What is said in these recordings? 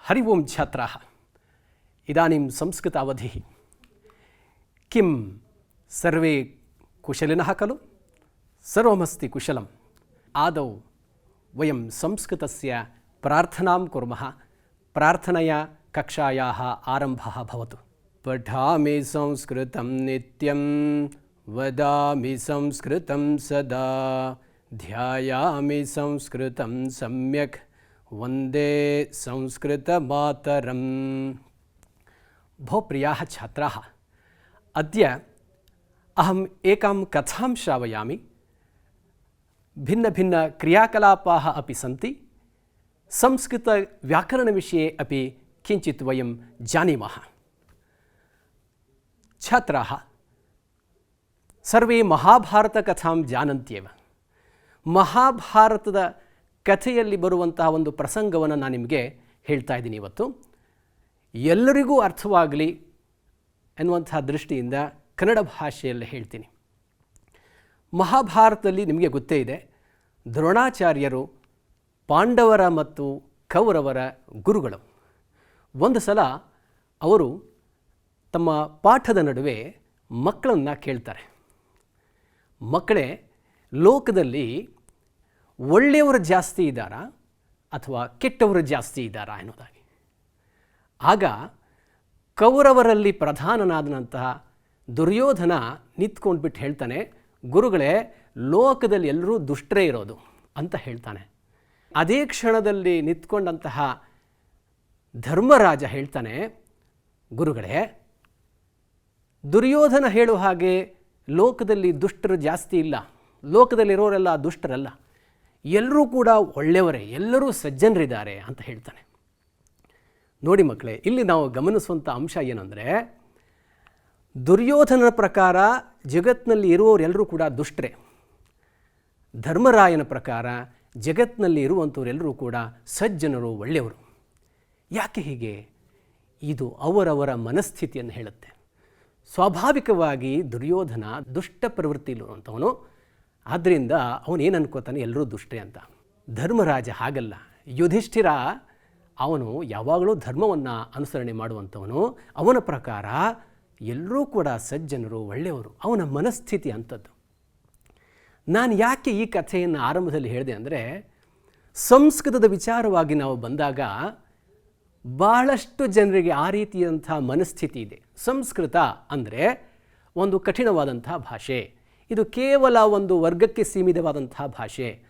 हरि ओं छात्राः, इदानीं संस्कृत अवधिः। किं सर्वे कुशलिनः खलु? सर्वमस्ति कुशलम्। आदौ वयं संस्कृतस्य प्रार्थनां कुर्मः। प्रार्थनया कक्षायाः आरम्भः भवतु। पठामि संस्कृतं नित्यं, वदामि संस्कृतं सदा, ध्यायामि संस्कृतं सम्यक्, वन्दे संस्कृतमातरम्। भो प्रियाः छात्राः, अद्य अहम् एकां कथां श्रावयामि। भिन्नभिन्नक्रियाकलापाः अपि सन्ति। संस्कृतव्याकरणविषये अपि किञ्चित् वयं जानीमः। छात्राः सर्वे महाभारतकथां जानन्त्येव। ಮಹಾಭಾರತದ ಕಥೆಯಲ್ಲಿ ಬರುವಂತಹ ಒಂದು ಪ್ರಸಂಗವನ್ನು ನಾನು ನಿಮಗೆ ಹೇಳ್ತಾ ಇದ್ದೀನಿ ಇವತ್ತು. ಎಲ್ಲರಿಗೂ ಅರ್ಥವಾಗಲಿ ಎನ್ನುವಂತಹ ದೃಷ್ಟಿಯಿಂದ ಕನ್ನಡ ಭಾಷೆಯಲ್ಲಿ ಹೇಳ್ತೀನಿ. ಮಹಾಭಾರತದಲ್ಲಿ ನಿಮಗೆ ಗೊತ್ತೇ ಇದೆ, ದ್ರೋಣಾಚಾರ್ಯರು ಪಾಂಡವರ ಮತ್ತು ಕೌರವರ ಗುರುಗಳು. ಒಂದು ಸಲ ಅವರು ತಮ್ಮ ಪಾಠದ ನಡುವೆ ಮಕ್ಕಳನ್ನು ಕೇಳ್ತಾರೆ, ಮಕ್ಕಳೇ, ಲೋಕದಲ್ಲಿ ಒಳ್ಳೆಯವರು ಜಾಸ್ತಿ ಇದ್ದಾರಾ ಅಥವಾ ಕೆಟ್ಟವರು ಜಾಸ್ತಿ ಇದ್ದಾರಾ ಅನ್ನೋದಾಗಿ. ಆಗ ಕೌರವರಲ್ಲಿ ಪ್ರಧಾನನಾದಂತಹ ದುರ್ಯೋಧನ ನಿಂತ್ಕೊಂಡ್ಬಿಟ್ಟು ಹೇಳ್ತಾನೆ, ಗುರುಗಳೇ, ಲೋಕದಲ್ಲಿ ಎಲ್ಲರೂ ದುಷ್ಟರೇ ಇರೋದು ಅಂತ ಹೇಳ್ತಾನೆ. ಅದೇ ಕ್ಷಣದಲ್ಲಿ ನಿಂತ್ಕೊಂಡಂತಹ ಧರ್ಮರಾಜ ಹೇಳ್ತಾನೆ, ಗುರುಗಳೇ, ದುರ್ಯೋಧನ ಹೇಳುವ ಹಾಗೆ ಲೋಕದಲ್ಲಿ ದುಷ್ಟರು ಜಾಸ್ತಿ ಇಲ್ಲ, ಲೋಕದಲ್ಲಿರೋರೆಲ್ಲ ದುಷ್ಟರಲ್ಲ, ಎಲ್ಲರೂ ಕೂಡ ಒಳ್ಳೆಯವರೇ, ಎಲ್ಲರೂ ಸಜ್ಜನರಿದ್ದಾರೆ ಅಂತ ಹೇಳ್ತಾನೆ. ನೋಡಿ ಮಕ್ಕಳೇ, ಇಲ್ಲಿ ನಾವು ಗಮನಿಸುವಂಥ ಅಂಶ ಏನಂದರೆ, ದುರ್ಯೋಧನನ ಪ್ರಕಾರ ಜಗತ್ತಿನಲ್ಲಿ ಇರುವವರೆಲ್ಲರೂ ಕೂಡ ದುಷ್ಟರೇ. ಧರ್ಮರಾಯನ ಪ್ರಕಾರ ಜಗತ್ತಿನಲ್ಲಿ ಇರುವಂಥವರೆಲ್ಲರೂ ಕೂಡ ಸಜ್ಜನರು, ಒಳ್ಳೆಯವರು. ಯಾಕೆ ಹೀಗೆ? ಇದು ಅವರವರ ಮನಸ್ಥಿತಿಯನ್ನು ಹೇಳುತ್ತೆ. ಸ್ವಾಭಾವಿಕವಾಗಿ ದುರ್ಯೋಧನ ದುಷ್ಟ ಪ್ರವೃತ್ತಿಯಿರುವಂಥವನು. ಆದ್ದರಿಂದ ಅವನೇನು ಅನ್ಕೋತಾನೆ, ಎಲ್ಲರೂ ದುಷ್ಟೇ ಅಂತ. ಧರ್ಮರಾಜ ಹಾಗಲ್ಲ. ಯುಧಿಷ್ಠಿರ ಅವನು ಯಾವಾಗಲೂ ಧರ್ಮವನ್ನು ಅನುಸರಣೆ ಮಾಡುವಂಥವನು. ಅವನ ಪ್ರಕಾರ ಎಲ್ಲರೂ ಕೂಡ ಸಜ್ಜನರು, ಒಳ್ಳೆಯವರು. ಅವನ ಮನಸ್ಥಿತಿ ಅಂಥದ್ದು. ನಾನು ಯಾಕೆ ಈ ಕಥೆಯನ್ನು ಆರಂಭದಲ್ಲಿ ಹೇಳಿದೆ ಅಂದರೆ, ಸಂಸ್ಕೃತದ ವಿಚಾರವಾಗಿ ನಾವು ಬಂದಾಗ ಬಹಳಷ್ಟು ಜನರಿಗೆ ಆ ರೀತಿಯಂಥ ಮನಸ್ಥಿತಿ ಇದೆ. ಸಂಸ್ಕೃತ ಅಂದರೆ ಒಂದು ಕಠಿಣವಾದಂಥ ಭಾಷೆ, ಇದು ಕೇವಲ ಒಂದು ವರ್ಗಕ್ಕೆ ಸೀಮಿತವಾದಂಥ ಭಾಷೆ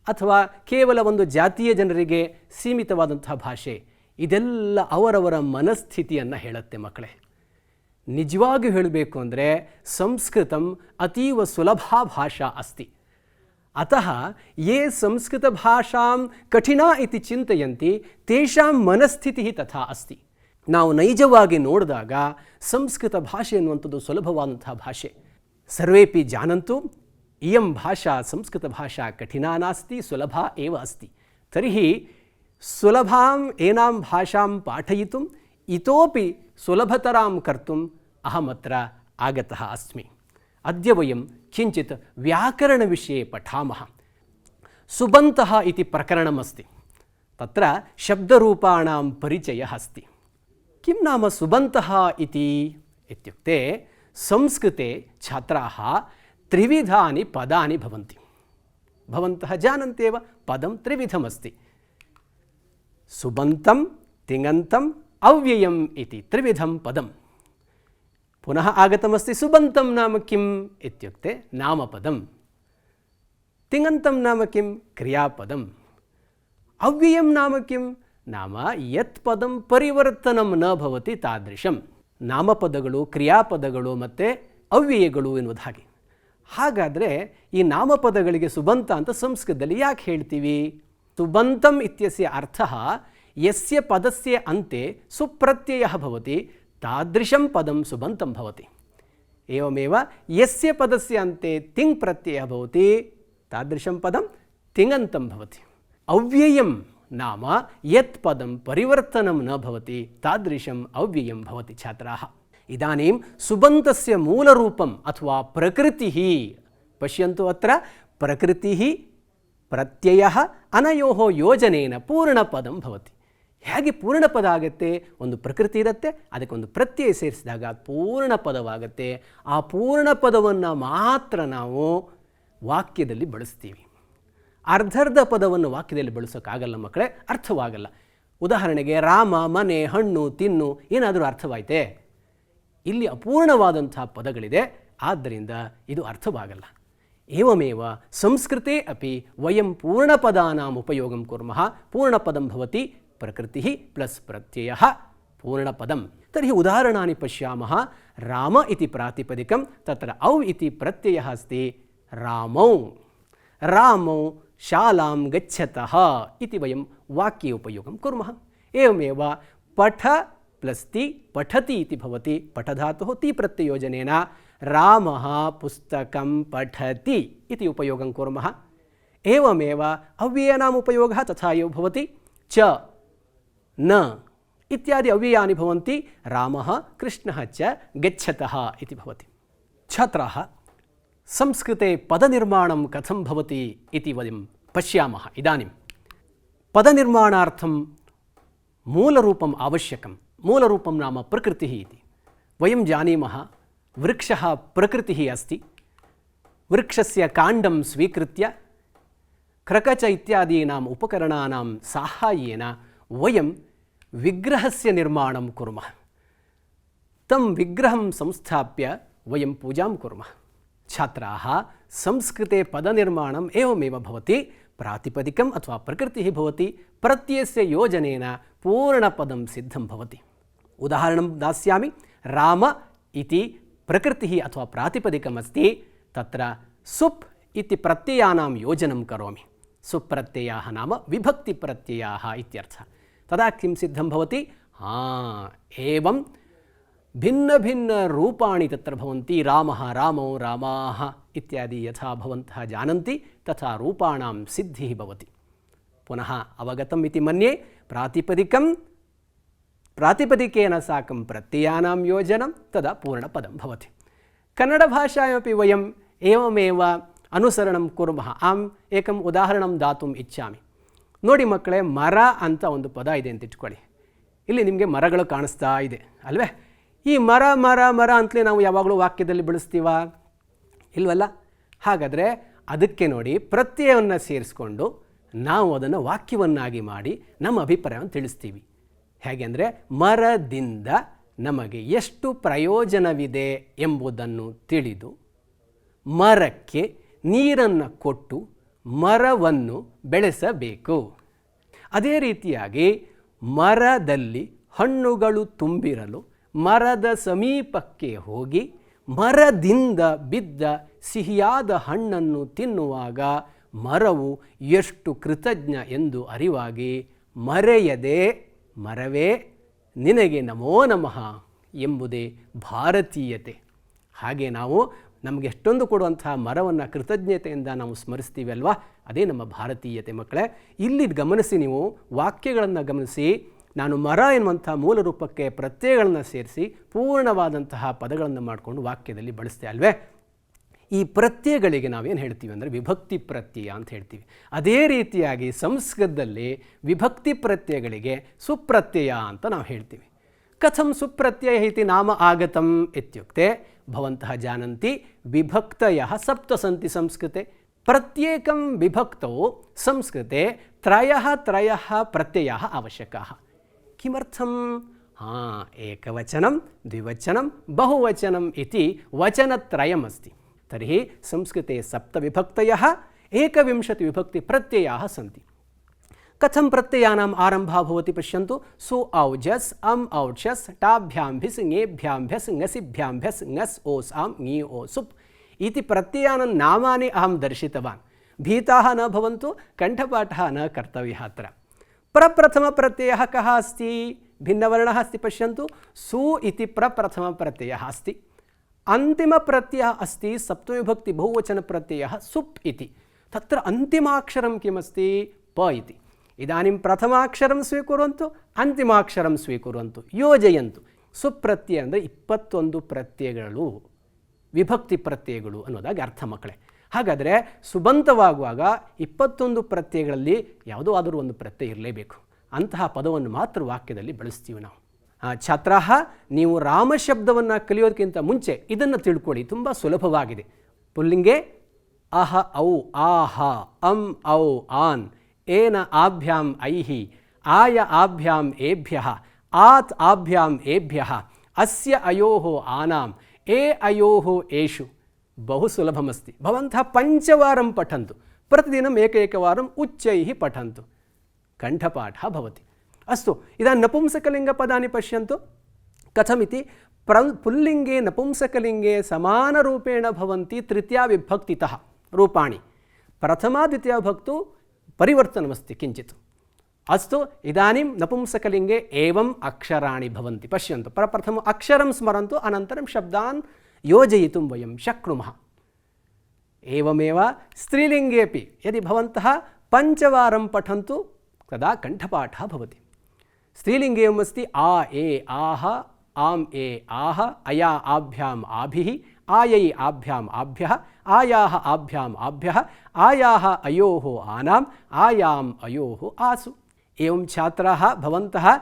ಅಥವಾ ಕೇವಲ ಒಂದು ಜಾತಿಯ ಜನರಿಗೆ ಸೀಮಿತವಾದಂಥ ಭಾಷೆ. ಇದೆಲ್ಲ ಅವರವರ ಮನಸ್ಥಿತಿಯನ್ನು ಹೇಳುತ್ತೆ ಮಕ್ಕಳೇ. ನಿಜವಾಗಿ ಹೇಳಬೇಕು ಅಂದರೆ ಸಂಸ್ಕೃತಂ ಅತೀವ ಸುಲಭಾ ಭಾಷಾ ಅಸ್ತಿ. ಅತಃ ಯೇ ಸಂಸ್ಕೃತ ಭಾಷಾಂ ಕಠಿಣ ಇತಿ ಚಿಂತಯಂತಿ ತೇಷಾಂ ಮನಸ್ಥಿತಿ ತಥಾ ಅಸ್ತಿ. ನಾವು ನೈಜವಾಗಿ ನೋಡಿದಾಗ ಸಂಸ್ಕೃತ ಭಾಷೆ ಅನ್ನುವಂಥದ್ದು ಸುಲಭವಾದಂಥ ಭಾಷೆ. ಸರ್ವೇಪಿ ಜಾನಂತು ಇಯಂ ಭಾಷಾ ಸಂಸ್ಕೃತ ಭಾಷಾ ಕಠಿಣಾ ನಾಸ್ತಿ, ಸುಲಭಾ ಏವ ಅಸ್ತಿ. ತರ್ಹಿ ಸುಲಭಾಂ ಏನಾಂ ಭಾಷಾಂ ಪಾಠಯಿತುಂ ಇತೋಪಿ ಸುಲಭತರಾಂ ಕರ್ತುಂ ಅಹಮತ್ರ ಆಗತಃ ಅಸ್ಮಿ. ಅದ್ಯ ವಯಂ ಕಿಂಚಿತ್ ವ್ಯಾಕರಣವಿಷये ಪಠಾಮಃ. ಸುಬಂತಃ ಇತಿ ಪ್ರಕರಣಮಸ್ತಿ. ತತ್ರ ಶಬ್ದರೂಪಾಣಾಂ ಪರಿಚಯಃ ಅಸ್ತಿ. किं नाम सुबन्तः इति इत्युक्ते संस्कृते छात्राः त्रिविधानि पदानि भवन्ति. भवन्तः जानन्त्येव, पदं त्रिविधमस्ति. सुबन्तं, तिङन्तम्, अव्ययम् इति त्रिविधं पदं. पुनः आगतमस्ति सुबन्तं नाम किम् इत्युक्ते नामपदं. तिङन्तं नाम किं? क्रियापदम्. अव्ययं नाम किं? ನಾಮ ಯತ್ ಪದಂ ಪರಿವರ್ತನಂ ನ ಭವತಿ ತಾದೃಶಂ. ನಾಮಪದಗಳು, ಕ್ರಿಯಾಪದಗಳು ಮತ್ತು ಅವ್ಯಯಗಳು ಎನ್ನುವುದು ಹಾಗೆ. ಹಾಗಾದರೆ ಈ ನಾಮಪದಗಳಿಗೆ ಸುಬಂತ ಅಂತ ಸಂಸ್ಕೃತದಲ್ಲಿ ಯಾಕೆ ಹೇಳ್ತೀವಿ? ಸುಬಂತಂ ಇತ್ಯಸ್ಯ ಅರ್ಥಃ ಯಸ್ಯ ಪದಸ್ಯ ಅಂತೆ ಸುಪ್ರತ್ಯಯಃ ಭವತಿ ತಾದೃಶಂ ಪದಂ ಸುಬಂತಂ ಭವತಿ. ಏವಮೇವ ಯಸ್ಯ ಪದಸ್ಯ ಅಂತೆ ತಿಂಗ್ ಪ್ರತ್ಯಯಃ ಭವತಿ ತಾದೃಶಂ ಪದಂ ತಿङಂತಂ ಭವತಿ. ಅವ್ಯಯಂ ನಾಮ ಯತ್ ಪದಂ ಪರಿವರ್ತನಂ ನ ಭವತಿ ತಾದೃಶಂ ಅವ್ಯಯಂ ಭವತಿ. ಛಾತ್ರಾಃ, ಇದಾನೀಂ ಸುಬಂತಸ್ಯ ಮೂಲರೂಪಂ ಅಥವಾ ಪ್ರಕೃತಿಃ ಪಶ್ಯಂತು. ಅತ್ರ ಪ್ರಕೃತಿಃ ಪ್ರತ್ಯಯಃ ಅನಯೋಃ ಯೋಜನೇನ ಪೂರ್ಣಪದಂ ಭವತಿ. ಹೇಗೆ ಪೂರ್ಣ ಪದ ಆಗುತ್ತೆ? ಒಂದು ಪ್ರಕೃತಿ ಇರುತ್ತೆ, ಅದಕ್ಕೊಂದು ಪ್ರತ್ಯಯ ಸೇರಿಸಿದಾಗ ಪೂರ್ಣ ಪದವಾಗುತ್ತೆ. ಆ ಪೂರ್ಣ ಪದವನ್ನು ಮಾತ್ರ ನಾವು ವಾಕ್ಯದಲ್ಲಿ ಬಳಸ್ತೀವಿ. ಅರ್ಧರ್ಧ ಪದವನ್ನು ವಾಕ್ಯದಲ್ಲಿ ಬಳಸೋಕ್ಕಾಗಲ್ಲ ಮಕ್ಕಳೇ, ಅರ್ಥವಾಗಲ್ಲ. ಉದಾಹರಣೆಗೆ ರಾಮ, ಮನೆ, ಹಣ್ಣು, ತಿನ್ನು ಏನಾದರೂ ಅರ್ಥವಾಯಿತೆ? ಇಲ್ಲಿ ಅಪೂರ್ಣವಾದಂಥ ಪದಗಳಿದೆ, ಆದ್ದರಿಂದ ಇದು ಅರ್ಥವಾಗಲ್ಲ. ಏವಮೇವ ಸಂಸ್ಕೃತೆ ಅಪಿ ವಯಂ ಪೂರ್ಣಪದಾನಾಂ ಉಪಯೋಗಂ ಕುರ್ಮಃ. ಪೂರ್ಣಪದಂ ಭವತಿ ಪ್ರಕೃತಿ ಪ್ಲಸ್ ಪ್ರತ್ಯಯ ಪೂರ್ಣಪದಂ. ತರ್ಹಿ ಉದಾಹರಣಾನಿ ಪಶ್ಯಾಮಃ. ರಾಮ ಇತಿ ಪ್ರಾತಿಪದಿಕಂ, ತತ್ರ ಔ ಇತಿ ಪ್ರತ್ಯಯಃ ಅಸ್ತಿ. ರಾಮೌ ರಾಮೌ ಶಾಲಾಂ ಗಚ್ಚತಃ ಇತಿ ವಯಂ ವಾಕ್ಯ ಉಪಯೋಗಂ ಕುರ್ಮಃ. ಏವಮೇವ ಪಠ ಪ್ಲಸ್ ತಿ ಪಠತಿ ಇತಿ ಭವತಿ. ಪಠಧಾತುಃ ತಿ ಪ್ರತ್ಯಯೋಜನೇನ ರಾಮಃ ಪುಸ್ತಕಂ ಪಠತಿ ಇತಿ ಉಪಯೋಗಂ ಕುರ್ಮಃ. ಏವಮೇವ ಅವ್ಯಯಾನಾಂ ಉಪಯೋಗಃ ತಥಾ ಎವ ಭವತಿ. ಚ ನ ಇತ್ಯಾದಿ ಅವ್ಯಯಾನಿ ಭವಂತಿ. ರಾಮಃ ಕೃಷ್ಣಃ ಚ ಗಚ್ಚತಃ ಇತಿ ಭವತಿ. ಛಾತ್ರಾಃ ಸಂಸ್ಕೃತೆ ಪದನಿರ್ಮಾಣಂ ಕಥಂ ಭವತಿ ಇತಿ ವಯಂ ಪಶ್ಯಾಮಃ. ಇದಾನಿಂ ಪದನಿರ್ಮಾಣಾರ್ಥಂ ಮೂಲರೂಪಂ ಅವಶ್ಯಕಂ. ಮೂಲರೂಪಂ ನಾಮ ಪ್ರಕೃತಿಃ ಇತಿ. ವಯಂ ಜಾनीमः ವೃಕ್ಷಃ ಪ್ರಕೃತಿಃ ಅಸ್ತಿ. ವೃಕ್ಷಸ್ಯ ಕಾಂಡಂ ಸ್ವೀಕೃತ್ಯ ಕ್ರಕಚ ಇತ್ಯಾದೀನಾಂ ಉಪಕರಣಾನಾಂ ಸಾಹಾಯ್ಯೇನ ವಯಂ ವಿಗ್ರಹಸ್ಯ ನಿರ್ಮಾಣಂ ಕುರ್ಮಃ. ತಂ ವಿಗ್ರಹಂ ಸಂಸ್ಥಾಪ್ಯ ವಯಂ ಪೂಜಾಂ ಕುರ್ಮಃ. ಛಾತ್ರಾಃ ಸಂಸ್ಕೃತೆ ಪದನಿರ್ಮಾಣಂ ಏವಮೇವ ಭವತಿ. ಪ್ರಾತಿಪದಿಕಂ ಅಥವಾ ಪ್ರಕೃತಿಃ ಭವತಿ. ಪ್ರತ್ಯಯಸ್ಯ ಯೋಜನೇನ ಪೂರ್ಣಪದಂ ಸಿದ್ಧಂ ಭವತಿ. ಉದಾಹರಣಂ ದಾಸ್ಯಾಮಿ. ರಾಮ ಇತಿ ಪ್ರಕೃತಿಃ ಅಥವಾ ಪ್ರಾತಿಪದಿಕಂ ಅಸ್ತಿ. ತತ್ರ ಸುಪ್ ಇತಿ ಪ್ರತ್ಯಯಾನಾಂ ಯೋಜನಂ ಕರೋಮಿ. ಸುಪ್ರತ್ಯಯಾಃ ನಾಮ ವಿಭಕ್ತಿ ಪ್ರತ್ಯಯಾಃ ಇತ್ಯರ್ಥಃ. ತದಾ ಕಿಂ ಸಿದ್ಧಂ ಭವತಿ? ಏವಂ ಭಿನ್ನ ಭಿನ್ನ ರೂಪಾಣಿ ತತ್ರ ಭವಂತಿ. ರಾಮಃ ರಾಮೌ ರಾಮಾಃ ಇತ್ಯಾದಿ ಯಥಾ ಭವಂತಃ ಜಾನಂತಿ ತಥಾ ರೂಪಾಣಾಂ ಸಿದ್ಧಿಃ ಭವತಿ. ಪುನಃ ಅವಗತಂ ಇತಿ ಮನ್ಯೆ. ಪ್ರಾತಿಪದಿಕಂ ಪ್ರಾತಿಪದಿಕೇನ ಸಾಕಂ ಪ್ರತ್ಯಯಾನಾಂ ಯೋಜನಂ ತದಾ ಪೂರ್ಣಪದಂ ಭವತಿ. ಕನ್ನಡಭಾಷಾಯಾಮಪಿ ವಯಂ ಏವಮೇವ ಅನುಸರಣಂ ಕುರ್ಮಃ. ಏಕಂ ಉದಾಹರಣಂ ದಾತುಂ ಇಚ್ಛಾಮಿ. ನೋಡಿ ಮಕ್ಕಳೇ, ಮರ ಅಂತ ಒಂದು ಪದ ಇದೆ ಅಂತ ಇಟ್ಕೊಳ್ಳಿ. ಇಲ್ಲಿ ನಿಮಗೆ ಮರಗಳು ಕಾಣಿಸ್ತಾ ಇದೆ ಅಲ್ವೇ? ಈ ಮರ ಮರ ಮರ ಅಂತಲೇ ನಾವು ಯಾವಾಗಲೂ ವಾಕ್ಯದಲ್ಲಿ ಬಳಸ್ತೀವ? ಇಲ್ವಲ್ಲ? ಹಾಗಾದರೆ ಅದಕ್ಕೆ ನೋಡಿ ಪ್ರತ್ಯಯವನ್ನು ಸೇರಿಸ್ಕೊಂಡು ನಾವು ಅದನ್ನು ವಾಕ್ಯವನ್ನಾಗಿ ಮಾಡಿ ನಮ್ಮ ಅಭಿಪ್ರಾಯವನ್ನು ತಿಳಿಸ್ತೀವಿ. ಹೇಗೆ ಅಂದರೆ, ಮರದಿಂದ ನಮಗೆ ಎಷ್ಟು ಪ್ರಯೋಜನವಿದೆ ಎಂಬುದನ್ನು ತಿಳಿದು ಮರಕ್ಕೆ ನೀರನ್ನು ಕೊಟ್ಟು ಮರವನ್ನು ಬೆಳೆಸಬೇಕು. ಅದೇ ರೀತಿಯಾಗಿ ಮರದಲ್ಲಿ ಹಣ್ಣುಗಳು ತುಂಬಿರಲು ಮರದ ಸಮೀಪಕ್ಕೆ ಹೋಗಿ ಮರದಿಂದ ಬಿದ್ದ ಸಿಹಿಯಾದ ಹಣ್ಣನ್ನು ತಿನ್ನುವಾಗ ಮರವು ಎಷ್ಟು ಕೃತಜ್ಞ ಎಂದು ಅರಿವಾಗಿ ಮರೆಯದೆ ಮರವೇ ನಿನಗೆ ನಮೋ ನಮಃ ಎಂಬುದೇ ಭಾರತೀಯತೆ. ಹಾಗೆ ನಾವು ನಮಗೆ ಎಷ್ಟೊಂದು ಕೊಡುವಂತಹ ಮರವನ್ನು ಕೃತಜ್ಞತೆಯಿಂದ ನಾವು ಸ್ಮರಿಸ್ತೀವಿ ಅಲ್ವಾ? ಅದೇ ನಮ್ಮ ಭಾರತೀಯತೆ ಮಕ್ಕಳೇ. ಇಲ್ಲಿ ಗಮನಿಸಿ, ನೀವು ವಾಕ್ಯಗಳನ್ನು ಗಮನಿಸಿ. ನಾನು ಮರ ಎನ್ನುವಂಥ ಮೂಲ ರೂಪಕ್ಕೆ ಪ್ರತ್ಯಯಗಳನ್ನು ಸೇರಿಸಿ ಪೂರ್ಣವಾದಂತಹ ಪದಗಳನ್ನು ಮಾಡಿಕೊಂಡು ವಾಕ್ಯದಲ್ಲಿ ಬಳಸ್ತೆ ಅಲ್ವೇ? ಈ ಪ್ರತ್ಯಯಗಳಿಗೆ ನಾವೇನು ಹೇಳ್ತೀವಿ ಅಂದರೆ ವಿಭಕ್ತಿ ಪ್ರತ್ಯಯ ಅಂತ ಹೇಳ್ತೀವಿ. ಅದೇ ರೀತಿಯಾಗಿ ಸಂಸ್ಕೃತದಲ್ಲಿ ವಿಭಕ್ತಿ ಪ್ರತ್ಯಯಗಳಿಗೆ ಸುಪ್ರತ್ಯಯ ಅಂತ ನಾವು ಹೇಳ್ತೀವಿ. ಕಥಂ ಸುಪ್ರತ್ಯಯ ಇತಿ ನಾಮ ಆಗತಂ ಇತ್ಯುಕ್ತೆ ಭವಂತಃ ಜಾನಂತಿ ವಿಭಕ್ತಯಃ ಸಪ್ತ ಸಂತಿ ಸಂಸ್ಕೃತೆ. ಪ್ರತ್ಯೇಕಂ ವಿಭಕ್ತೌ ಸಂಸ್ಕೃತೆ ತ್ರಯಃ ಪ್ರತ್ಯಯಃ ಅವಶ್ಯಕಃ. ಕಿಮರ್ಥಂ? ಏಕವಚನಂ ದ್ವಿವಚನಂ ಬಹುವಚನಂ ಇತಿ ವಚನತ್ರಯಂ ಅಸ್ತಿ. ತರ್ಹಿ ಸಂಸ್ಕೃತೆ ಸಪ್ತವಿಭಕ್ತಯಃ ಏಕವಿಂಶತಿ ವಿಭಕ್ತಿ ಪ್ರತ್ಯಯಾಃ ಸಂತಿ. ಕಥಂ ಪ್ರತ್ಯಯಾನಾಂ ಆರಂಭ ಭವತಿ ಪಶ್ಯಂತು. ಸು ಔಜಸ್ ಅಂ ಔಷಸ್ ಟಾಭ್ಯಾಂ ಭಿಸ್ ङेभ्यां भ्यस् ङसिभ्यां भ्यस् ङस् ओस् आं ङी ओ सुप् इति प्रत्ययानां नामानि अहं दर्शितवान्. भीताः न भवन्तु, कण्ठपाठः न कर्तव्यः. अत्र प्रप्रथमप्रत्ययः कः अस्ति? भिन्नवर्णः अस्ति. पश्यन्तु, सु इति प्रप्रथमप्रत्ययः अस्ति. अन्तिमप्रत्ययः अस्ति सप्तमीविभक्ति बहुवचनप्रत्ययः सुप् इति. तत्र अन्तिमाक्षरं किमस्ति? प इति. इदानीं प्रथमाक्षरं स्वीकुर्वन्तु, अन्तिमाक्षरं स्वीकुर्वन्तु, योजयन्तु. ಸುಪ್ರತ್ಯಯ ಅಂದರೆ 21 ಪ್ರತ್ಯಯಗಳು ವಿಭಕ್ತಿ ಪ್ರತ್ಯಯಗಳು ಅನ್ನೋದಾಗಿ ಅರ್ಥ ಮಕ್ಕಳೇ. ಹಾಗಾದರೆ ಸುಬಂತವಾಗುವಾಗ 21 ಪ್ರತ್ಯಯಗಳಲ್ಲಿ ಯಾವುದೋ ಆದರೂ ಒಂದು ಪ್ರತ್ಯಯ ಇರಲೇಬೇಕು. ಅಂತಹ ಪದವನ್ನು ಮಾತ್ರ ವಾಕ್ಯದಲ್ಲಿ ಬಳಸ್ತೀವಿ ನಾವು. ಛಾತ್ರಾಹ, ನೀವು ರಾಮ ಶಬ್ದವನ್ನು ಕಲಿಯೋದಕ್ಕಿಂತ ಮುಂಚೆ ಇದನ್ನು ತಿಳ್ಕೊಳ್ಳಿ, ತುಂಬ ಸುಲಭವಾಗಿದೆ. ಪುಲ್ಲಿಂಗೆ ಅಹ ಔ ಆಹ ಅಂ ಔ ಆನ್ ಏನ ಆಭ್ಯಾಂ ಐಹಿ ಆಯ ಆಭ್ಯಾಂ ಏಭ್ಯಃ ಆತ್ ಆಭ್ಯಾಂ ಏಭ್ಯಃ ಅಸ್ಯ ಅಯೋಃ ಆನಾಂ ಏ ಅಯೋಃ ಏಷು. ಬಹು ಸುಲಭಮಸ್ತಿ. ಭವಂತಃ ಪಂಚವಾರಂ ಪಠन्तु, प्रतिदिनम् एकैकवारम् उच्चैः पठन्तु, कण्ठपाठः भवति. अस्तु, इदानीं नपुंसकलिङ्गपदानि पश्यन्तु कथमिति. पुल्लिङ्गे नपुंसकलिङ्गे समानरूपेण भवन्ति तृतीया विभक्तितः रूपाणि. प्रथमा द्वितीया विभक्तौ परिवर्तनमस्ति किञ्चित्. अस्तु, इदानीं नपुंसकलिङ्गे एवम् अक्षराणि भवन्ति. पश्यन्तु, प्रथमम् अक्षरं स्मरन्तु, अनन्तरं शब्दान् योजयितुं वयं शक्नुमः. एवमेव स्त्रीलिङ्गेपि यदि भवन्तः पञ्चवारं पठन्तु तदा कण्ठपाठः भवति. स्त्रीलिङ्गे एवमस्ति आ ए आह आम् ए आह अया आभ्याम् आभिः आयै आभ्याम् आभ्यः आयाः आभ्याम् आभ्यः आयाः अयोः आनाम् आयाम् अयोः आसु. एवं छात्राः भवन्तः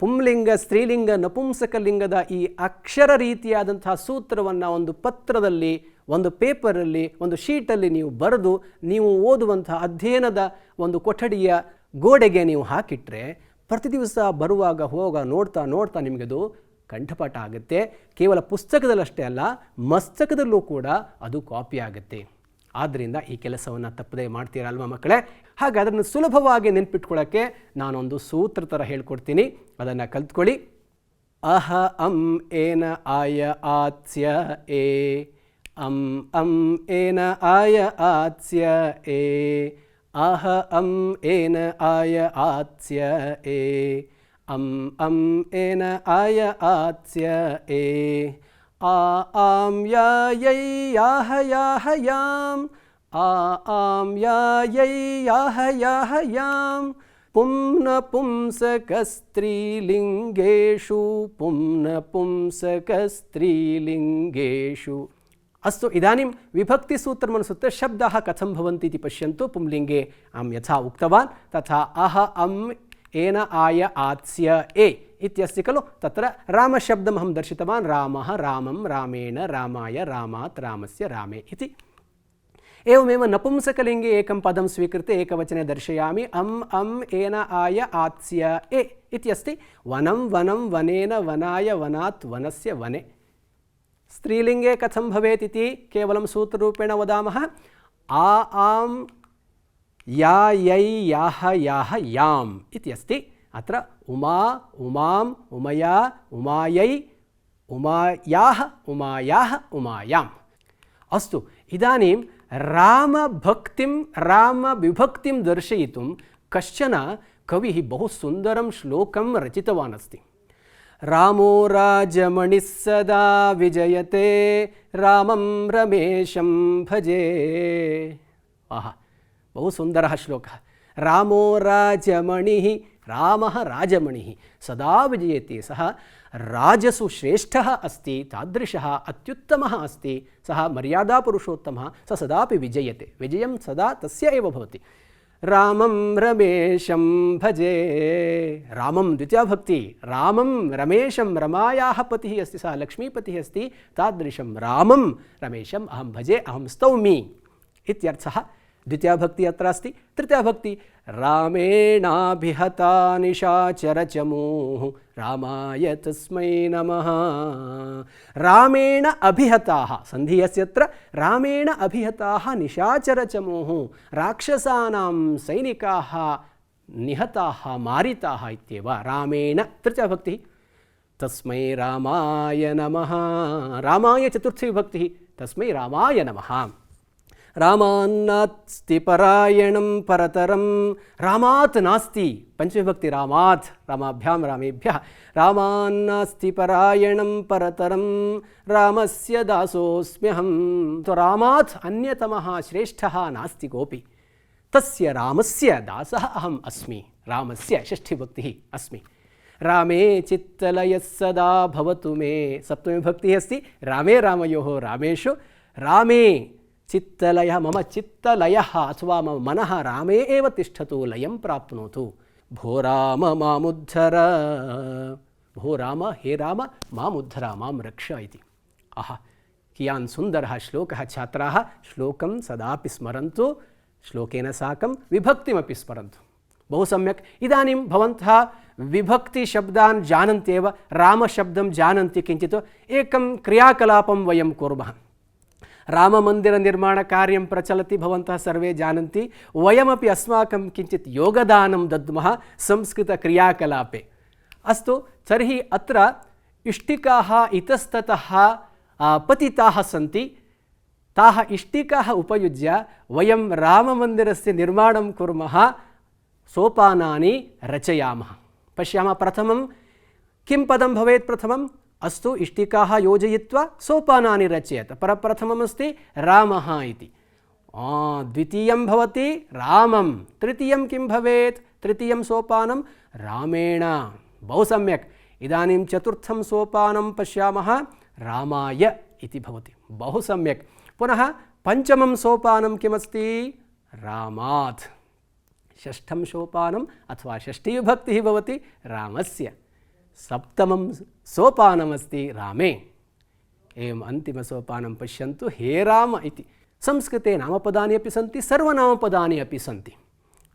पुंलिंग स्त्रीलिंग नपुंसकलिंगದ ಈ ಅಕ್ಷರ ರೀತಿಯಾದಂತಹ ಸೂತ್ರವನ್ನು ಒಂದು ಪತ್ರದಲ್ಲಿ, ಒಂದು ಪೇಪರಲ್ಲಿ, ಒಂದು ಶೀಟಲ್ಲಿ ನೀವು ಬರೆದು ನೀವು ಓದುವಂತಹ ಅಧ್ಯಯನದ ಒಂದು ಕೊಠಡಿಯ ಗೋಡೆಗೆ ನೀವು ಹಾಕಿಟ್ರೆ ಪ್ರತಿ ದಿವಸ ಬರುವಾಗ ಹೋಗ ನೋಡ್ತಾ ನೋಡ್ತಾ ನಿಮಗದು ಕಂಠಪಾಠ ಆಗುತ್ತೆ. ಕೇವಲ ಪುಸ್ತಕದಲ್ಲಷ್ಟೇ ಅಲ್ಲ, ಮಸ್ತಕದಲ್ಲೂ ಕೂಡ ಅದು ಕಾಪಿ ಆಗುತ್ತೆ. ಆದ್ದರಿಂದ ಈ ಕೆಲಸವನ್ನು ತಪ್ಪದೇ ಮಾಡ್ತೀರಲ್ವ ಮಕ್ಕಳೇ? ಹಾಗೆ ಅದನ್ನು ಸುಲಭವಾಗಿ ನೆನಪಿಟ್ಕೊಳ್ಳೋಕ್ಕೆ ನಾನೊಂದು ಸೂತ್ರ ಥರ ಹೇಳ್ಕೊಡ್ತೀನಿ, ಅದನ್ನು ಕಲ್ತ್ಕೊಳ್ಳಿ. ಅಹ ಅಂ ಏನ ಆಯ ಆತ್ಸ್ಯ ಏ ಅಂ ಅಂ ಏನ ಆಯ ಆತ್ಸ್ಯ ಏ ಅಹ ಅಂ ಏನ ಆಯ ಆತ್ಸ್ಯ ಏ ಅಂ ಅಂ ಏನ ಆಯ ಆತ್ಸ್ಯ ಏ ಆ ಆಂ ಯಾ ಯೈ ಯಾಹ ಯಾಹ ಯಾಂ ಆ ಆಂ ಯಾ ಯೈ ಯಾಹ ಯಾಹ ಯಾಂ ಪುಂನ ಪುಂಸಕಸ್ತ್ರೀಲಿಂಗೇಷು ಪುಂನ ಪುಂಸಕಸ್ತ್ರೀಲಿಂಗೇಷು. अस्तु, इदानीं विभक्तिसूत्रमनुसृत्य शब्दाः कथं भवन्ति इति पश्यन्तु. पुंलिङ्गे अहं यथा उक्तवान् तथा अह अम् एन आय आत्स्य ए इत्यस्ति खलु. तत्र रामशब्दम् अहं दर्शितवान्. रामः रामं रामेण रामाय रामात् रामस्य रामे इति. एवमेव नपुंसकलिङ्गे एकं पदं स्वीकृत्य एकवचने दर्शयामि. अम् अम् एन आय आत्स्य ए इत्यस्ति. वनं वनं वनेन वनाय वनात् वनस्य वने. स्त्रीलिङ्गे कथं भवेत् इति केवलं सूत्ररूपेण वदामः. आ आं या यै याः याः याम् इति अस्ति. अत्र उमा उमाम् उमया उमायै उमायाः उमायाः उमायाम्. अस्तु, इदानीं रामभक्तिं रामविभक्तिं दर्शयितुं कश्चन कविः बहु सुन्दरं श्लोकं रचितवान् अस्ति. रामो राजमणिः सदा विजयते रामं रमेशं भजे. आहा, बहु सुन्दरः श्लोकः. रामो राजमणिः, रामः राजमणिः सदा विजयते. सः राजसु श्रेष्ठः अस्ति, तादृशः अत्युत्तमः अस्ति, सः मर्यादापुरुषोत्तमः, सः सदापि विजयते. विजयं सदा तस्य एव भवति. रामं रमेशं भजे. रामं द्वितीया भक्ति. रामं रमेशं, रमायाः पतिः अस्ति, सः लक्ष्मीपतिः अस्ति, तादृशं रामं रमेशम् अहं भजे, अहं स्तौमि इत्यर्थः. द्वितीया भक्ति अत्र अस्ति. तृतीया भक्ति. रामेणाभिहता निशाचरचमूः रामाय तस्मै नमः. रामेण अभिहताः, सन्धि अस्यत्र. रामेण अभिहताः निशाचरचमूः, राक्षसानां सैनिकाः निहताः मारिताः इत्येव. रामेण तृतीया भक्तिः. तस्मै रामाय नमः. रामाय चतुर्थी विभक्तिः. तस्मै रामाय नमः. रामान्नास्ति परायणं परतरं. रामात् नास्ति पंचविभक्ति. रामात्, रामाभ्यां रामेभ्यः. रामान्नास्ति परायणं परतरं रामस्य दासोऽस्म्यहं. तो रामात् अन्यतमः श्रेष्ठः नास्ति कोऽपि. तस्य रामस्य दासः अहम् अस्मि. रामस्य षष्ठीविभक्तिः अस्मि. रामे चित्तलयः सदा भवतु मे. सप्तमीविभक्तिः अस्ति. रामे रामयोः रामेषु. रामे चित्तलयः, मम चित्तलयः अथवा मम मनः रामे एव तिष्ठतु, लयं प्राप्नोतु. ಭೋ ರಾಮ ಮಾಮುದ್ಧರ, ಭೋ ರಾಮ ಹೇ ರಾಮ ಮಾಮುದ್ಧರ ಮಾಂ ರಕ್ಷ ಇತಿ. ಆಹಾ कियान् सुन्दरः श्लोकः. छात्राः श्लोकं सदापि स्मरन्तु, श्लोकेन साकं विभक्तिमपि स्मरन्तु. बहु सम्यक्. इदानीं भवन्तः विभक्तिशब्दान् जानन्ति एव, रामशब्दं जानन्ति. किञ्चित् एकं क्रियाकलापं वयं कुर्मः. राममन्दिरनिर्माणकार्यं प्रचलति, भवन्तः सर्वे जानन्ति. वयमपि अस्माकं किञ्चित् योगदानं दद्मः संस्कृतक्रियाकलापे. अस्तु, तर्हि अत्र इष्टिकाः इतस्ततः पतिताः सन्ति. ताः इष्टिकाः उपयुज्य वयं राममन्दिरस्य निर्माणं कुर्मः, सोपानानि रचयामः. पश्यामः, प्रथमं किं पदं भवेत्? प्रथमम् अस्तु, इष्टिकाः योजयित्वा सोपानानि रचयत. प्रथममस्ति रामः इति. द्वितीयं भवति रामं. तृतीयं किं भवेत्? तृतीयं सोपानं रामेण. बहु सम्यक्. इदानीं चतुर्थं सोपानं पश्यामः, रामाय इति भवति. बहु सम्यक्. पुनः पञ्चमं सोपानं किमस्ति? रामात्. षष्ठं सोपानम् अथवा षष्ठीविभक्तिः भवति रामस्य. सप्तमं सोपानमस्ति रामे. एवम् अन्तिमसोपानं पश्यन्तु, हे राम इति. संस्कृते नामपदानि अपि सन्ति, सर्वनामपदानि अपि सन्ति.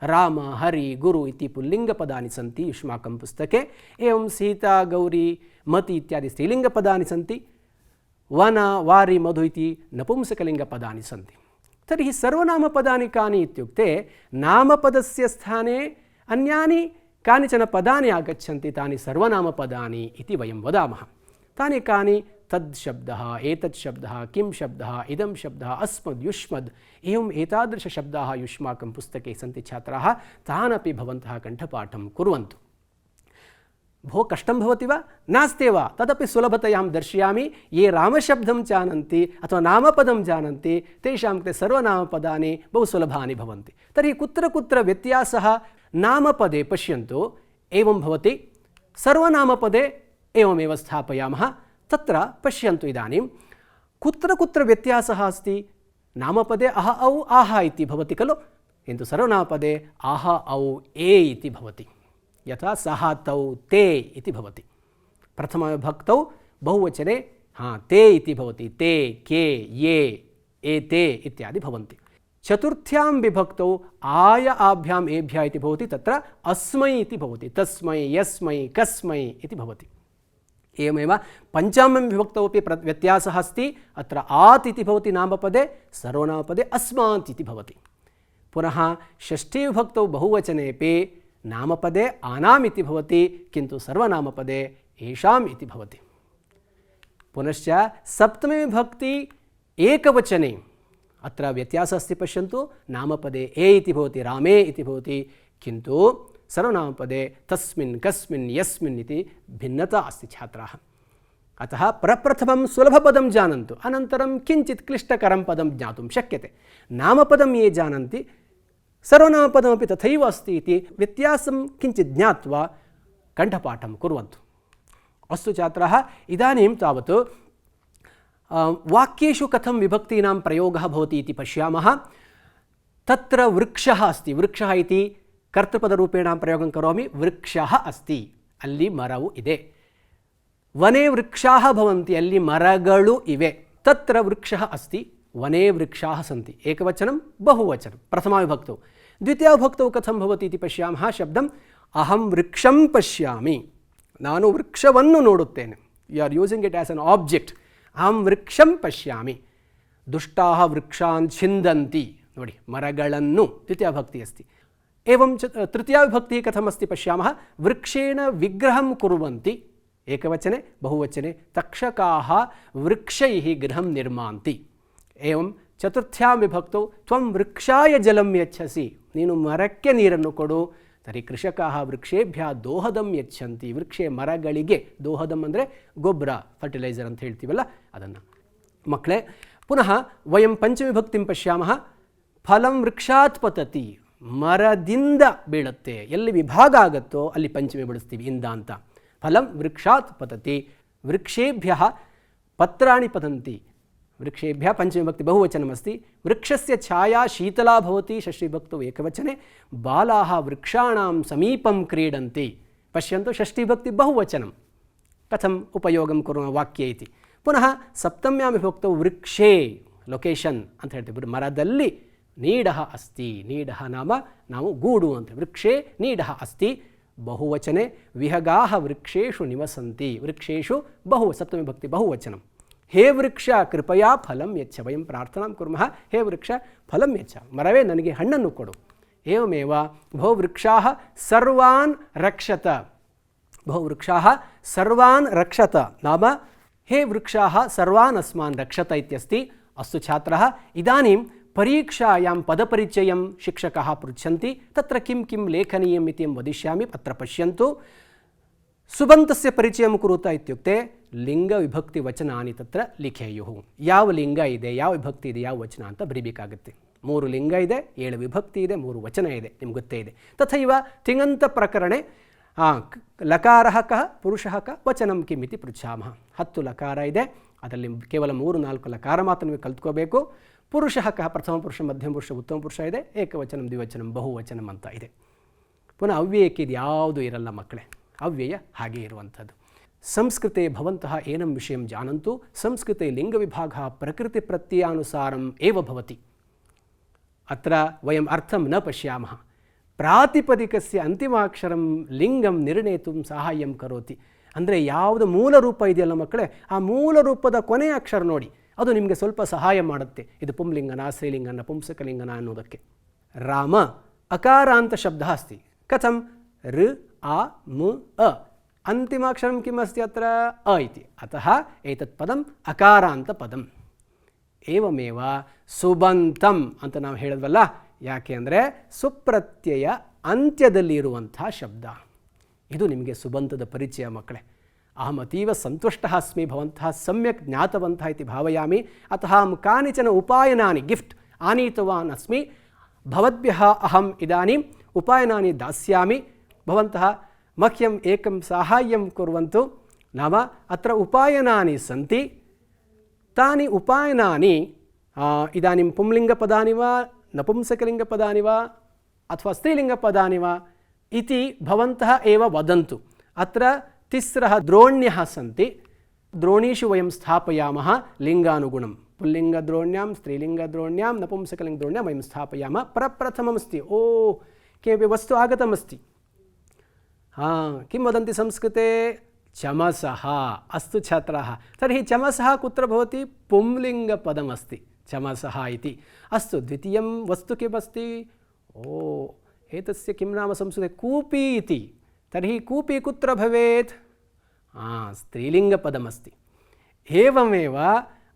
राम, हरि, गुरु इति पुल्लिङ्गपदानि सन्ति युष्माकं पुस्तके. एवं सीता, गौरी, मति इत्यादि स्त्रीलिङ्गपदानि सन्ति. वन, वारि, मधु इति नपुंसकलिङ्गपदानि सन्ति. तर्हि सर्वनामपदानि कानि इत्युक्ते, नामपदस्य स्थाने अन्यानि कानिचन पदानि आगच्छन्ति, तानि सर्वनामपदानि इति वयं वदामः. तानि कानि? तद् शब्दः, एतत् शब्दः, किं शब्दः, इदं शब्दः, अस्मद्, युष्मद्, एवम् एतादृशशब्दाः युष्माकं पुस्तके सन्ति. छात्राः तान् अपि भवन्तः कण्ठपाठं कुर्वन्तु. भो कष्टं भवति वा? नास्ति वा? तदपि सुलभतया अहं दर्शयामि. ये रामशब्दं जानन्ति अथवा नामपदं जानन्ति, तेषां कृते सर्वनामपदानि बहु सुलभानि भवन्ति. तर्हि कुत्र कुत्र व्यत्यासः? नामपदे पश्यन्तु, एवं भवति. सर्वनामपदे एवमेव स्थापयामः. तत्र पश्यन्तु इदानीं कुत्र कुत्र व्यत्यासः अस्ति. नामपदे अह औ आह इति भवति खलु, किन्तु सर्वनामपदे आह औ ए इति भवति. यथा सः, तौ, ते इति भवति. प्रथमविभक्तौ बहुवचने ते इति भवति. ते, के, ये, एते इत्यादि भवन्ति. चतुर्थ्यां विभक्तौ आय, आभ्याम्, एभ्यः इति भवति. तत्र अस्मै इति भवति. तस्मै, यस्मै, कस्मै इति भवति. एवमेव पञ्चमं विभक्तौ अपि व्यत्यासः अस्ति. अत्र आत् इति भवति नामपदे, सर्वनामपदे अस्मात् इति भवति. पुनः षष्ठीविभक्तौ बहुवचनेपि नामपदे आनाम् इति भवति, किन्तु सर्वनामपदे येषाम् इति भवति. पुनश्च सप्तमी विभक्ति एकवचने अत्र व्यत्यासः अस्ति. पश्यन्तु, नामपदे ए इति भवति, रामे इति भवति, किन्तु सर्वनामपदे तस्मिन्, कस्मिन्, यस्मिन् इति भिन्नता अस्ति. छात्राः अतः प्रप्रथमं सुलभपदं जानन्तु, अनन्तरं किञ्चित् क्लिष्टकरं पदं ज्ञातुं शक्यते. नामपदं ये जानन्ति, सर्वनामपदमपि तथैव अस्ति इति व्यत्यासं किञ्चित् ज्ञात्वा कण्ठपाठं कुर्वन्तु. अस्तु छात्राः, इदानीं तावत् वाक्येषु कथं विभक्तीनां प्रयोगः भवति इति पश्यामः. तत्र वृक्षः अस्ति. वृक्षः इति कर्तृपदरूपेण प्रयोगं करोमि. वृक्षः अस्ति, अल्लि मरवु इदे. वने वृक्षाः भवन्ति, अल्लि मरगळु इवे. तत्र वृक्षः अस्ति, वने वृक्षाः सन्ति. एकवचनं, बहुवचनं प्रथमाविभक्तौ. द्वितीयाविभक्तौ कथं भवति इति पश्यामः. शब्दं अहं वृक्षं पश्यामि, ನಾನು ವೃಕ್ಷವನ್ನು ನೋಡುತ್ತೇನೆ. You are using it as an object. ಅಹಂ ವೃಕ್ಷಂ ಪಶ್ಯಾಮಿ. ದುಷ್ಟಾಃ ವೃಕ್ಷಾನ್ ಛಿಂದಂತಿ. ನೋಡಿ, ಮರಗಳನ್ನು ದ್ವಿತೀಯಾವಿಭಕ್ತಿ अस्ति. एवं तृतीयाविभक्तिः कथमस्ति पश्यामः. वृक्षेण विग्रहं कुर्वन्ति. एकवचने, बहुवचने तक्षकाः वृक्षैः गृहं निर्मान्ति. एवं चतुर्थ्यां विभक्तौ त्वं वृक्षाय जलं यच्छसि. ನೀನು ಮರಕ್ಕೆ ನೀರನ್ನು ಕೊಡು. तर्हि कृषकाः वृक्षेभ्यः दोहदं यच्छन्ति. वृक्षे मरಗಳಿಗೆ दोहदं ಅಂದರೆ ಗೊಬ್ಬರ, ಫರ್ಟಿಲೈಸರ್ ಅಂತ ಹೇಳ್ತೀವಲ್ಲ ಅದನ್ನು. ಮಕ್ಕಳೇ, ಪುನಃ ವಯಂ ಪಂಚವಿಭಕ್ತಿಂ ಪಶ್ಯಾಮಃ. ಫಲಂ ವೃಕ್ಷಾತ್ ಪತತಿ. ಮರದಿಂದ ಬೀಳುತ್ತೆ. ಎಲ್ಲಿ ವಿಭಾಗ ಆಗುತ್ತೋ ಅಲ್ಲಿ ಪಂಚಮಿ ಬಿಡಿಸ್ತೀವಿ, ಇಂದ ಅಂತ. ಫಲಂ ವೃಕ್ಷಾತ್ ಪತತಿ. ವೃಕ್ಷೇಭ್ಯಃ ಪತ್ರಾಣಿ ಪತಂತಿ. वृक्षेभ्यः पञ्चमीविभक्ति बहुवचनमस्ति। वृक्षस्य छाया शीतला भवति षष्ठीविभक्तौ एकवचने। बालाः वृक्षाणां समीपं क्रीडन्ति। पश्यन्तु षष्ठीविभक्ति बहुवचनं कथम् उपयोगं कुर्मः वाक्ये इति। पुनः सप्तम्यां विभक्तौ वृक्षे ಲೊಕೇಶನ್ ಅಂತ ಹೇಳ್ತೀವಿ, ಮರದಲ್ಲಿ ನೀಡಃ ಅಸ್ತಿ. ನೀಡಃ ನಾವು ಗೂಡು ಅಂತ. ವೃಕ್ಷೇ ನೀಡಃ ಅಸ್ತಿ ಬಹುವಚನೆ. ವಿಹಗಾಹ ವೃಕ್ಷೇಷು ನಿವಸಂತಿ. ವೃಕ್ಷೇಷು ಸಪ್ತಮಿ ವಿಭಕ್ತಿ ಬಹುವಚನಂ. ಹೇ ವೃಕ್ಷ ಕೃಪಯಾ ಫಲಂ ಯಚ್ಛ. ವಯಂ ಪ್ರಾರ್ಥನಾಂ ಕುರ್ಮಃ ಹೇ ವೃಕ್ಷ ಫಲಂ ಯಚ್ಛ. ಮರವೇ ನನಗೆ ಹಣ್ಣನ್ನು ಕೊಡು. ಏವಮೇವ ಬಹುವೃಕ್ಷಾಃ ಸರ್ವಾನ್ ರಕ್ಷತ. ಬಹುವೃಕ್ಷಾಃ ಸರ್ವಾನ್ ರಕ್ಷತ ನಾಮ ಹೇ ವೃಕ್ಷಾಃ ಸರ್ವಾನ್ ಅಸ್ಮಾನ್ ರಕ್ಷತ ಇತ್ಯಸ್ತಿ. अस्तु छात्राः, इदानीं परीक्षायां पदपरिचयं शिक्षकाः पृच्छन्ति, तत्र किं किं लेखनीयम् इति वदिष्यामि, अत्र पश्यन्तु। सुबन्तस्य परिचयं कुरुत इत्युक्ते लिङ्गविभक्तिवचनानि तत्र लिखेयुः. ಯಾವ ಲಿಂಗ ಇದೆ, ಯಾವ ವಿಭಕ್ತಿ ಇದೆ, ಯಾವ ವಚನ ಅಂತ ಬರೀಬೇಕಾಗುತ್ತೆ. 3 ಲಿಂಗ ಇದೆ, 7 ವಿಭಕ್ತಿ ಇದೆ, 3 ವಚನ ಇದೆ, ನಿಮ್ಗೆ ಗೊತ್ತೇ ಇದೆ. ತಥೈವ ತಿङन्त ಪ್ರಕರಣೆ ಲಕಾರಃ ಕಃ ಪುರುಷಃ ಕಃ ವಚನಂ ಕಿಂ ಇತಿ ಪೃಚ್ಛಾಮಃ. 10 ಲಕಾರ ಇದೆ, ಅದರಲ್ಲಿ ಕೇವಲ 3-4 ಲಕಾರ ಮಾತ್ರ ನೀವು ಕಲ್ತ್ಕೋಬೇಕು. ಪುರುಷಃ ಕಃ ಪ್ರಥಮ ಪುರುಷ, ಮಧ್ಯಮ ಪುರುಷ, ಉತ್ತಮ ಪುರುಷ ಇದೆ. ಏಕವಚನಂ, ದ್ವಿವಚನಂ, ಬಹುವಚನಂ ಅಂತ ಇದೆ. ಪುನಃ ಅವ್ಯಯಕ್ಕೆ ಇದು ಯಾವುದು ಇರಲ್ಲ ಮಕ್ಕಳೇ, ಅವ್ಯಯ ಹಾಗೆ ಇರುವಂಥದ್ದು. ಸಂಸ್ಕೃತೆ ಭವಂತಃ ಏನಂ ವಿಷಯಂ ಜಾನಂತು. ಸಂಸ್ಕೃತೆ ಲಿಂಗವಿಭಾಗः ಪ್ರಕೃತಿ ಪ್ರತ್ಯಯಾನುಸಾರಂ ಏವ ಭವತಿ. ಅತ್ರ ವಯಂ ಅರ್ಥಂ ನ ಪಶ್ಯಾಮಃ. ಪ್ರಾತಿಪದಿಕಸ್ಯ ಅಂತಿಮಾಕ್ಷರಂ ಲಿಂಗಂ ನಿರ್ಣೇತುಂ ಸಹಾಯಂ ಕರೋತಿ. ಅಂದರೆ ಯಾವುದು ಮೂಲ ರೂಪ ಇದೆಯಲ್ಲ ಮಕ್ಕಳೇ, ಆ ಮೂಲ ರೂಪದ ಕೊನೆಯ ಅಕ್ಷರ ನೋಡಿ, ಅದು ನಿಮಗೆ ಸ್ವಲ್ಪ ಸಹಾಯ ಮಾಡುತ್ತೆ. ಇದು ಪುಂಲಿಂಗನ, ಸ್ತ್ರೀಲಿಂಗನ, ನಪುಂಸಕಲಿಂಗನ ಅನ್ನೋದಕ್ಕೆ. ರಾಮ ಅಕಾರಾಂತ ಶಬ್ದ ಅಸ್ತಿ. ಕಥಂ? ಋ ಆ ಮು ಅ. ಅಂತಿಮಾಕ್ಷರಂ ಕಿಮ್ ಅಸ್ತಿ ಅತ್ರ? ಅ ಇತಿ. ಅತಃ ಏತತ್ ಪದಂ ಅಕಾರಾಂತ ಪದಂ. ಏವಮೇವ ಸುಬಂತಂ ಅಂತ ನಾವು ಹೇಳಿದ್ವಲ್ಲ, ಯಾಕೆ ಅಂದರೆ ಸುಪ್ರತ್ಯಯ ಅಂತ್ಯದಲ್ಲಿ ಇರುವಂಥ ಶಬ್ದ. ಇದು ನಿಮಗೆ ಸುಬಂತದ ಪರಿಚಯ ಮಕ್ಕಳೇ. ಅಹಮತೀವ ಸಂತುಷ್ಟಃ ಅಸ್ಮಿ, ಭವಂತಃ ಸಮ್ಯಕ್ ಜ್ಞಾತವಂತಃ ಇತಿ ಭಾವಯಾಮಿ. ಅತಃ ಕಾನಿಚನ ಉಪಾಯನಾನಿ ಗಿಫ್ಟ್ ಆನೀತವಾನ್ ಅಸ್ಮಿ. ಭವದ್ಭ್ಯಃ ಅಹಂ ಇದಾनीಂ ಉಪಾಯನಾನಿ ದಾಸ್ಯಾಮಿ. ಭವಂತಃ ಮಹ್ಯಂ ಏಕಂ ಸಾಹಾಯ್ಯಂ ಕುರ್ವಂತು. ನಾಮ ಅತ್ರ ಉಪಾಯನಾನಿ ಸಂತಿ. ತಾನಿ ಉಪಾಯನಾನಿ ಇದಾनीं ಪುಂಲಿಂಗಪದಾನಿ ವಾ ನಪುಂಸಕಲಿಂಗಪದಾನಿ ವಾ ಅಥವಾ ಸ್ತ್ರೀಲಿಂಗಪದಾನಿ ವಾ इति भवन्तः एव वदन्तु. अत्र तिस्रः द्रोण्यः सन्ति. द्रोणीषु वयं स्थापयामः लिङ्गानुगुणं. पुल्लिङ्गद्रोण्यां, स्त्रीलिङ्गद्रोण्यां, नपुंसकलिङ्गद्रोण्यां वयं स्थापयामः. प्रप्रथममस्ति, ओ किमपि वस्तु आगतमस्ति. किं वदन्ति संस्कृते? चमसः. अस्तु छात्राः, तर्हि चमसः कुत्र भवति? पुंलिङ्गपदमस्ति चमसः इति. अस्तु, द्वितीयं वस्तु किमस्ति? ओ एतस्य किं नाम संस्कृते? कूपी इति. तर्हि कूपी कुत्र भवेत्? स्त्रीलिङ्गपदमस्ति. एवमेव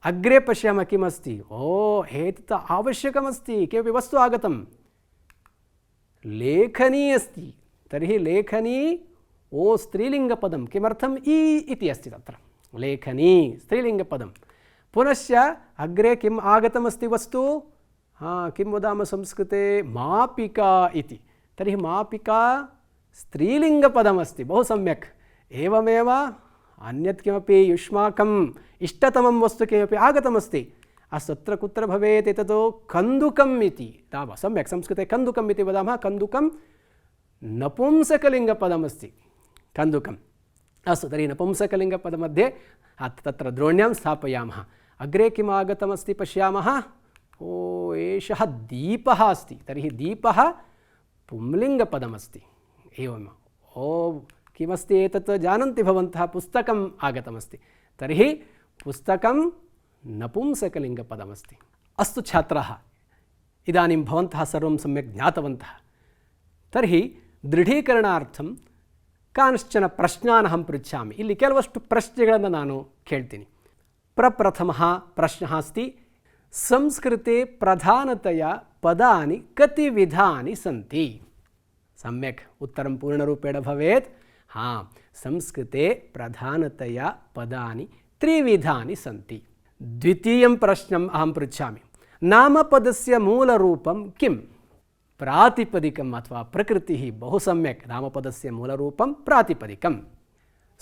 अग्रे पश्यामः किमस्ति? ओ एतत् आवश्यकमस्ति, किमपि वस्तु आगतं. लेखनी अस्ति. तर्हि लेखनी ओ स्त्रीलिङ्गपदं. किमर्थम्? ई इति अस्ति तत्र. लेखनी स्त्रीलिङ्गपदं. पुनश्च अग्रे किम् आगतमस्ति वस्तु? किं वदामः संस्कृते? मापिका इति. तर्हि मापिका स्त्रीलिङ्गपदमस्ति. बहु सम्यक्. एवमेव अन्यत् किमपि युष्माकम् इष्टतमं वस्तु किमपि आगतमस्ति. अस्तु, अत्र कुत्र भवेत्? एतत् कन्दुकम् इति. नाम सम्यक्, संस्कृते कन्दुकम् इति वदामः. कन्दुकं नपुंसकलिङ्गपदमस्ति. कन्दुकम्. अस्तु, तर्हि नपुंसकलिङ्गपदमध्ये तत्र द्रोण्यां स्थापयामः. अग्रे किम् आगतमस्ति पश्यामः. ओ एषः दीपः अस्ति. तर्हि दीपः पुंलिङ्गपदमस्ति. एवम्. ओ किमस्ति एतत् जानन्ति भवन्तः? पुस्तकम् आगतमस्ति. तर्हि पुस्तकं नपुंसकलिङ्गपदमस्ति. अस्तु छात्राः, इदानीं भवन्तः सर्वं सम्यक् ज्ञातवन्तः. तर्हि दृढीकरणार्थं कांश्चन प्रश्नान् अहं पृच्छामि. ಇಲ್ಲಿ ಕೆಲವಷ್ಟು ಪ್ರಶ್ನೆಗಳನ್ನು ನಾನು ಕೇಳ್ತೀನಿ. ಪ್ರಪ್ರಥಮಃ ಪ್ರಶ್ನः अस्ति. संस्कृते प्रधानतया पदानि कति विधानि सन्ति? सम्यक्, उत्तरं पूर्णरूपेण भवेत्. संस्कृते प्रधानतया पदानि 3 विधानि सन्ति. द्वितीयं प्रश्नम् अहं पृच्छामि. नामपदस्य मूलरूपं किम्? प्रातिपदिकम् अथवा प्रकृतिः. बहु सम्यक्. नामपदस्य मूलरूपं प्रातिपदिकम्.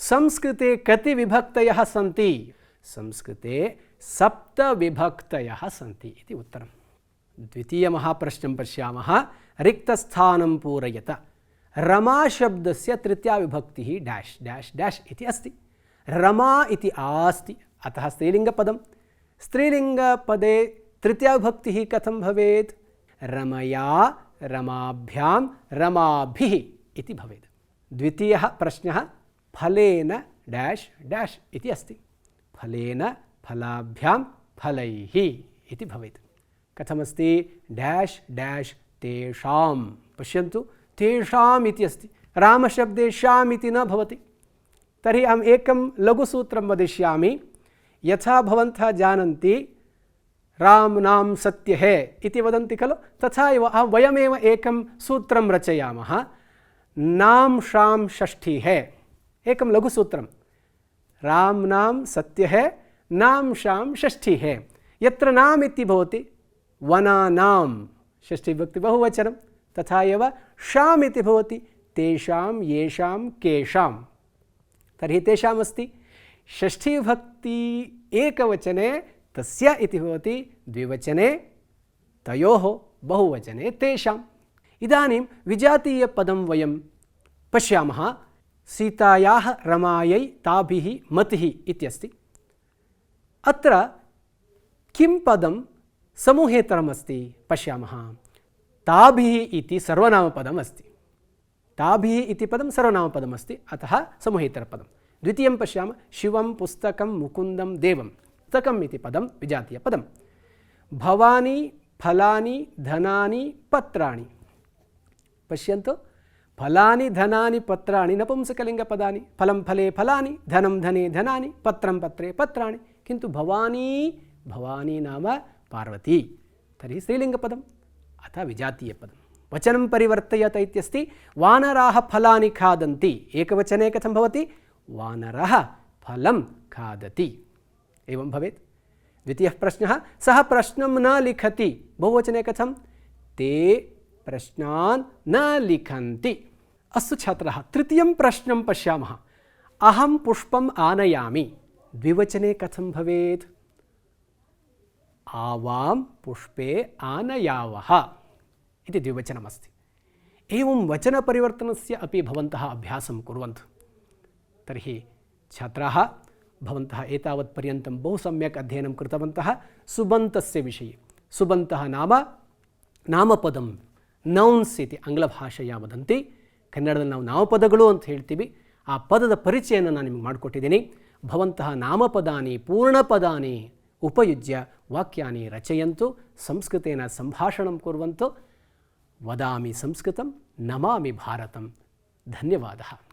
संस्कृते कति विभक्तयः सन्ति? संस्कृते सप्तविभक्तयः सन्ति इति उत्तरम्। द्वितीयमहाप्रश्नं पश्यामः। रिक्तस्थानं पूरयत। रमाशब्दस्य तृतीया विभक्तिः डैश् डैश् डैश् इति अस्ति। रमा इति आस्ति, अतः स्त्रीलिङ्गपदं। स्त्रीलिङ्गपदे तृतीया विभक्तिः कथं भवेत्? रमया, रमाभ्यां, रमाभिः इति भवेत्। द्वितीयः प्रश्नः फलेन डैश् डैश् इति अस्ति। फलेन, फलाभ्यां, फलैः इति भवेत्। कथमस्ति? डैश् डैश् तेषां। पश्यन्तु, तेषाम् इति अस्ति, रामशब्दे शाम् इति न भवति। तर्हि अहम् एकं लघुसूत्रं वदिष्यामि। यथा भवन्तः जानन्ति राम नाम सत्य है इति वदन्ति खलु, तथा एव वयमेव एकं सूत्रं रचयामः। नाम शाम षष्ठी है, एकं लघुसूत्रं। राम नाम सत्य है, नाम शाम षष्ठी है। यत्र नाम इति भवति वनानां षष्ठी विभक्ति बहुवचनं, तथा एव शाम इति भवति तेषां, येषां, केषां। तर्हि तेषाम् अस्ति। षष्ठी विभक्ति एकवचने तस्य इति भवति, द्विवचने तयोः, बहुवचने तेषाम्। इदानीं विजातीयपदं वयं पश्यामः। सीतायाः रमायै ताभिः मतिः इत्यस्ति। अत्र किं पदं समूहेतरमस्ति पश्यामः। ताभिः इति सर्वनामपदम् अस्ति। ताभिः इति पदं सर्वनामपदम् अस्ति, अतः समूहेतरपदं। द्वितीयं पश्यामः। शिवं पुस्तकं मुकुन्दं देवं। पुस्तकम् इति पदं विजातीयपदं। भवानी, फलानि, धनानि, पत्राणि। पश्यन्तु, फलानि, धनानि, पत्राणि नपुंसकलिङ्गपदानि। फलं फले फलानि, धनं धने धनानि, पत्रं पत्रे पत्राणि। किन्तु भवानी, भवानी नाम पार्वती, तर्हि स्त्रीलिङ्गपदम्, अतः विजातीयपदं। वचनं परिवर्तयत इत्यस्ति। वानराः फलानि खादन्ति। एकवचने कथं भवति? वानरः फलं खादति, एवं भवेत्। द्वितीयः प्रश्नः। सः प्रश्नं न लिखति। बहुवचने कथं? ते प्रश्नान् न लिखन्ति। अस्तु छात्राः, तृतीयं प्रश्नं पश्यामः। अहं पुष्पम् आनयामि। द्विवचने कथं भवेत्? आवां पुष्पे आनयावः इति द्विवचनमस्ति। एवं वचनपरिवर्तनस्य अपि भवन्तः अभ्यासं कुर्वन्तु। तर्हि छात्राः, भवन्तः एतावत्पर्यन्तं बहु सम्यक् अध्ययनं कृतवन्तः सुबन्तस्य विषये। सुबन्तः नाम ನಾಮಪದಂ, ನೌನ್ಸ್ ಇತಿ ಆಂಗ್ಲ ಭಾಷೆಯ ವದಂತಿ. ಕನ್ನಡದಲ್ಲಿ ನಾವು ನಾಮಪದಗಳು ಅಂತ ಹೇಳ್ತೀವಿ. ಆ ಪದದ ಪರಿಚಯನ ನಾನು ನಿಮಗೆ ಮಾಡಿಕೊಟ್ಟಿದ್ದೀನಿ. ಭವಂತಹ ನಾಮಪದಾನಿ ಪೂರ್ಣಪದಾನಿ ಉಪಯುಜ್ಯ ವಾಕ್ಯಾನಿ ರಚಯಂತು, ಸಂಸ್ಕೃತೇನ ಸಂಭಾಷಣಂ ಕುರ್ವಂತು. ವದಾಮಿ ಸಂಸ್ಕೃತಂ, ನಮಾಮಿ ಭಾರತಂ. ಧನ್ಯವಾದः.